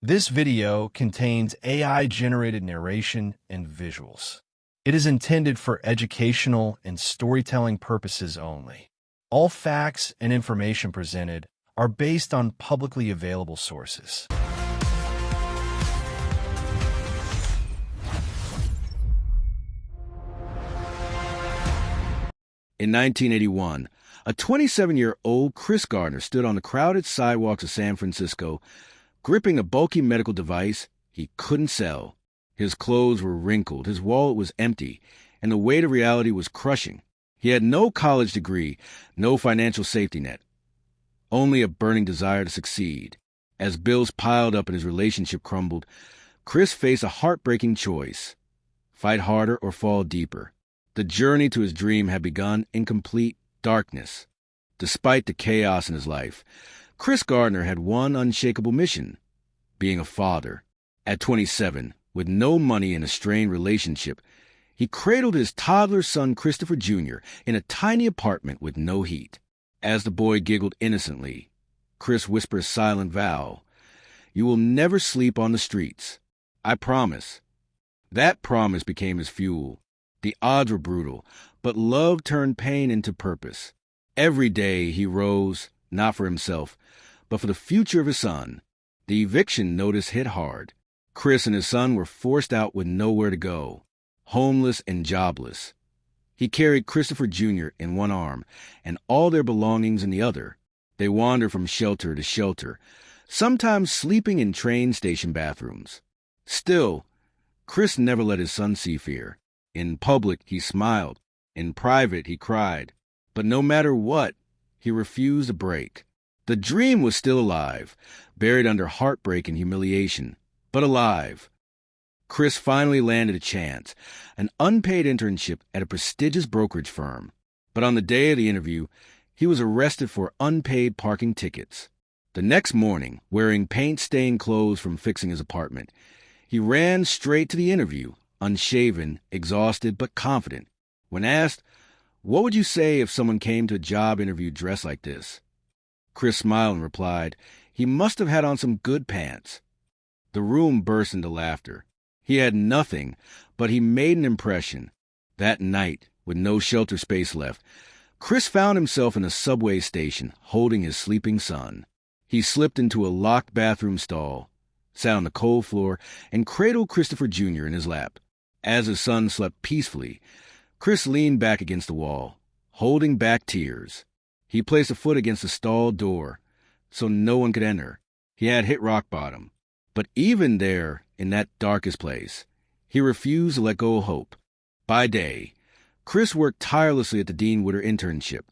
This video contains AI-generated narration and visuals. It is intended for educational and storytelling purposes only. All facts and information presented are based on publicly available sources. In 1981, a 27-year-old Chris Gardner stood on the crowded sidewalks of San Francisco, gripping a bulky medical device he couldn't sell. His clothes were wrinkled, his wallet was empty, and the weight of reality was crushing. He had no college degree, no financial safety net, only a burning desire to succeed. As bills piled up and his relationship crumbled, Chris faced a heartbreaking choice: fight harder or fall deeper. The journey to his dream had begun in complete darkness. Despite the chaos in his life, Chris Gardner had one unshakable mission: being a father. At 27, with no money and a strained relationship, he cradled his toddler son Christopher Jr. in a tiny apartment with no heat. As the boy giggled innocently, Chris whispered a silent vow: "You will never sleep on the streets. I promise." That promise became his fuel. The odds were brutal, but love turned pain into purpose. Every day he rose, not for himself, but for the future of his son. The eviction notice hit hard. Chris and his son were forced out with nowhere to go, homeless and jobless. He carried Christopher Jr. in one arm and all their belongings in the other. They wandered from shelter to shelter, sometimes sleeping in train station bathrooms. Still, Chris never let his son see fear. In public, he smiled. In private, he cried. But no matter what, he refused to break. The dream was still alive, buried under heartbreak and humiliation, but alive. Chris finally landed a chance, an unpaid internship at a prestigious brokerage firm. But on the day of the interview, he was arrested for unpaid parking tickets. The next morning, wearing paint-stained clothes from fixing his apartment, he ran straight to the interview, unshaven, exhausted, but confident. When asked, "What would you say if someone came to a job interview dressed like this?" Chris smiled and replied, "He must have had on some good pants." The room burst into laughter. He had nothing, but he made an impression. That night, with no shelter space left, Chris found himself in a subway station, holding his sleeping son. He slipped into a locked bathroom stall, sat on the cold floor, and cradled Christopher Jr. in his lap. As his son slept peacefully, Chris leaned back against the wall, holding back tears. He placed a foot against the stall door so no one could enter. He had hit rock bottom. But even there, in that darkest place, he refused to let go of hope. By day, Chris worked tirelessly at the Dean Witter internship,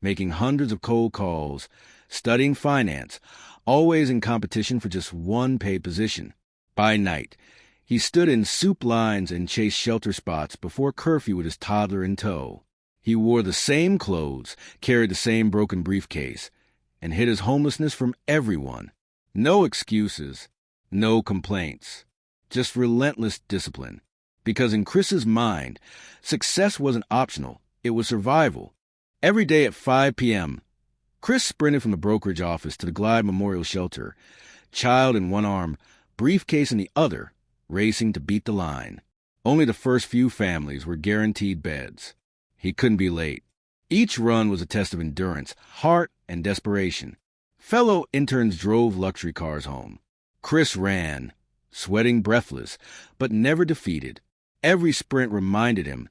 making hundreds of cold calls, studying finance, always in competition for just one paid position. By night, he stood in soup lines and chased shelter spots before curfew with his toddler in tow. He wore the same clothes, carried the same broken briefcase, and hid his homelessness from everyone. No excuses, no complaints, just relentless discipline. Because in Chris's mind, success wasn't optional, it was survival. Every day at 5 p.m., Chris sprinted from the brokerage office to the Glide Memorial Shelter, child in one arm, briefcase in the other, racing to beat the line. Only the first few families were guaranteed beds. He couldn't be late. Each run was a test of endurance, heart, and desperation. Fellow interns drove luxury cars home. Chris ran, sweating breathless, but never defeated. Every sprint reminded him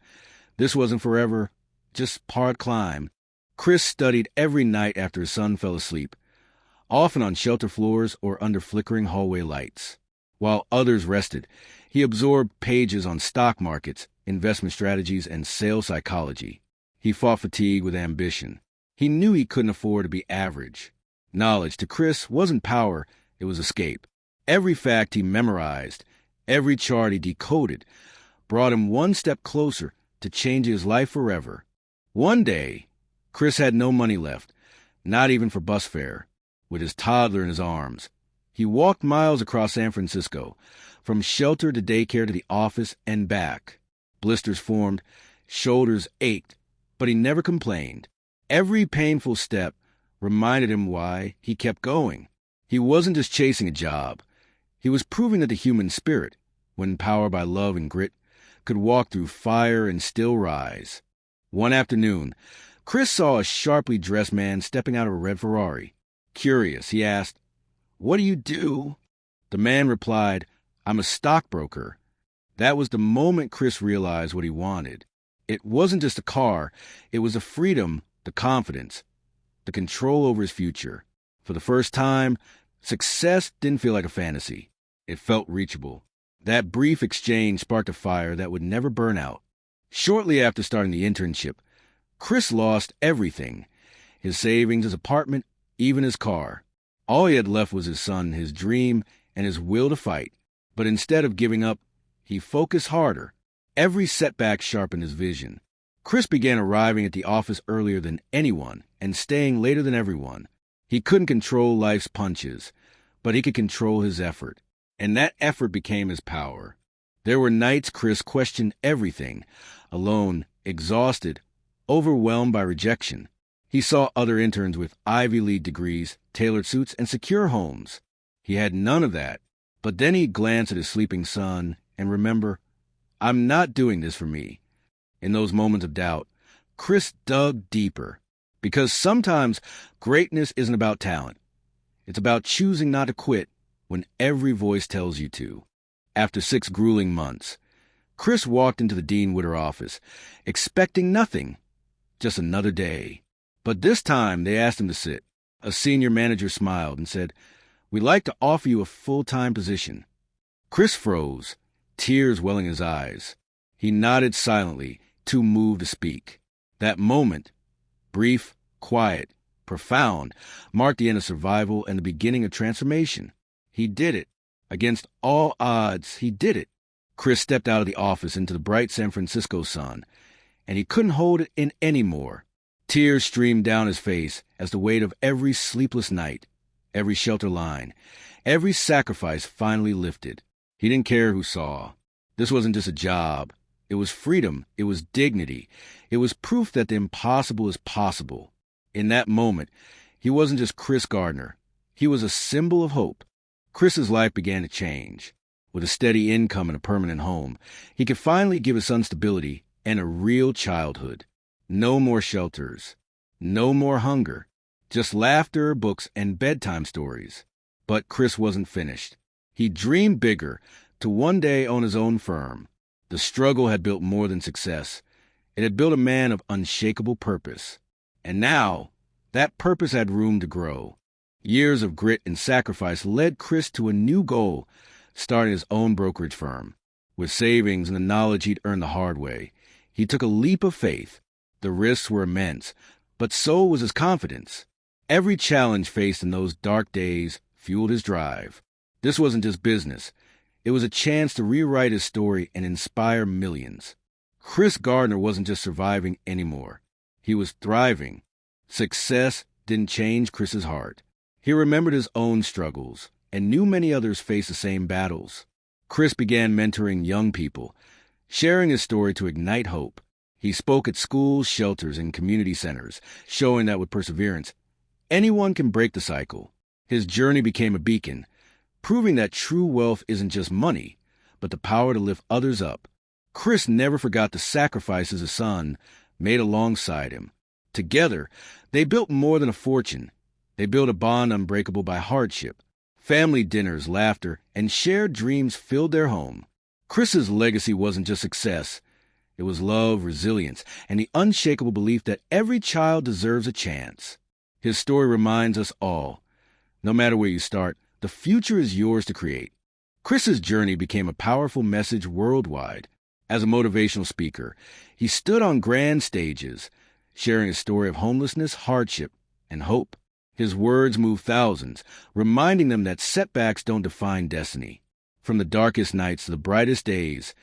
this wasn't forever, just part climb. Chris studied every night after his son fell asleep, often on shelter floors or under flickering hallway lights. While others rested, he absorbed pages on stock markets, investment strategies, and sales psychology. He fought fatigue with ambition. He knew he couldn't afford to be average. Knowledge to Chris wasn't power, it was escape. Every fact he memorized, every chart he decoded, brought him one step closer to changing his life forever. One day, Chris had no money left, not even for bus fare. With his toddler in his arms, he walked miles across San Francisco, from shelter to daycare to the office and back. Blisters formed, shoulders ached, but he never complained. Every painful step reminded him why he kept going. He wasn't just chasing a job. He was proving that the human spirit, when powered by love and grit, could walk through fire and still rise. One afternoon, Chris saw a sharply dressed man stepping out of a red Ferrari. Curious, he asked, "What do you do?" The man replied, "I'm a stockbroker." That was the moment Chris realized what he wanted. It wasn't just a car, it was the freedom, the confidence, the control over his future. For the first time, success didn't feel like a fantasy. It felt reachable. That brief exchange sparked a fire that would never burn out. Shortly after starting the internship, Chris lost everything. His savings, his apartment, even his car. All he had left was his son, his dream, and his will to fight. But instead of giving up, he focused harder. Every setback sharpened his vision. Chris began arriving at the office earlier than anyone and staying later than everyone. He couldn't control life's punches, but he could control his effort. And that effort became his power. There were nights Chris questioned everything, alone, exhausted, overwhelmed by rejection. He saw other interns with Ivy League degrees, tailored suits, and secure homes. He had none of that. But then he'd glance at his sleeping son and remember, I'm not doing this for me. In those moments of doubt, Chris dug deeper. Because sometimes greatness isn't about talent. It's about choosing not to quit when every voice tells you to. After 6 grueling months, Chris walked into the Dean Witter office, expecting nothing, just another day. But this time they asked him to sit. A senior manager smiled and said, "We'd like to offer you a full-time position." Chris froze, tears welling in his eyes. He nodded silently, too moved to speak. That moment, brief, quiet, profound, marked the end of survival and the beginning of transformation. He did it. Against all odds, he did it. Chris stepped out of the office into the bright San Francisco sun, and he couldn't hold it in anymore. Tears streamed down his face as the weight of every sleepless night, every shelter line, every sacrifice finally lifted. He didn't care who saw. This wasn't just a job. It was freedom. It was dignity. It was proof that the impossible is possible. In that moment, he wasn't just Chris Gardner. He was a symbol of hope. Chris's life began to change. With a steady income and a permanent home, he could finally give his son stability and a real childhood. No more shelters. No more hunger. Just laughter, books, and bedtime stories. But Chris wasn't finished. He dreamed bigger, to one day own his own firm. The struggle had built more than success. It had built a man of unshakable purpose. And now, that purpose had room to grow. Years of grit and sacrifice led Chris to a new goal, starting his own brokerage firm. With savings and the knowledge he'd earned the hard way, he took a leap of faith. The risks were immense, but so was his confidence. Every challenge faced in those dark days fueled his drive. This wasn't just business. It was a chance to rewrite his story and inspire millions. Chris Gardner wasn't just surviving anymore. He was thriving. Success didn't change Chris's heart. He remembered his own struggles and knew many others faced the same battles. Chris began mentoring young people, sharing his story to ignite hope. He spoke at schools, shelters, and community centers, showing that with perseverance, anyone can break the cycle. His journey became a beacon, proving that true wealth isn't just money, but the power to lift others up. Chris never forgot the sacrifices his son made alongside him. Together, they built more than a fortune. They built a bond unbreakable by hardship. Family dinners, laughter, and shared dreams filled their home. Chris's legacy wasn't just success. It was love, resilience, and the unshakable belief that every child deserves a chance. His story reminds us all, no matter where you start, the future is yours to create. Chris's journey became a powerful message worldwide. As a motivational speaker, he stood on grand stages, sharing a story of homelessness, hardship, and hope. His words moved thousands, reminding them that setbacks don't define destiny. From the darkest nights to the brightest days,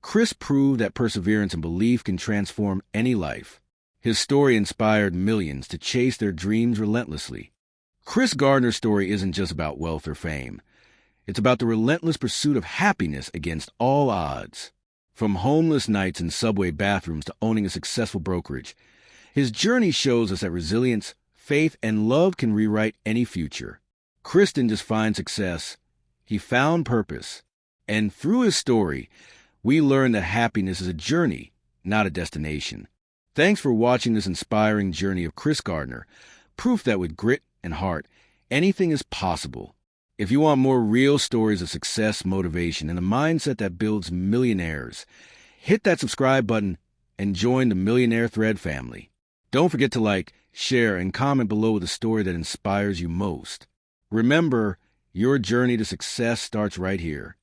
Chris proved that perseverance and belief can transform any life. His story inspired millions to chase their dreams relentlessly. Chris Gardner's story isn't just about wealth or fame. It's about the relentless pursuit of happiness against all odds. From homeless nights in subway bathrooms to owning a successful brokerage, his journey shows us that resilience, faith, and love can rewrite any future. Chris didn't just find success, He found purpose. And through his story, we learn that happiness is a journey, not a destination. Thanks for watching this inspiring journey of Chris Gardner, proof that with grit and heart, anything is possible. If you want more real stories of success, motivation, and a mindset that builds millionaires, hit that subscribe button and join the Millionaire Thread family. Don't forget to like, share, and comment below with a story that inspires you most. Remember, your journey to success starts right here.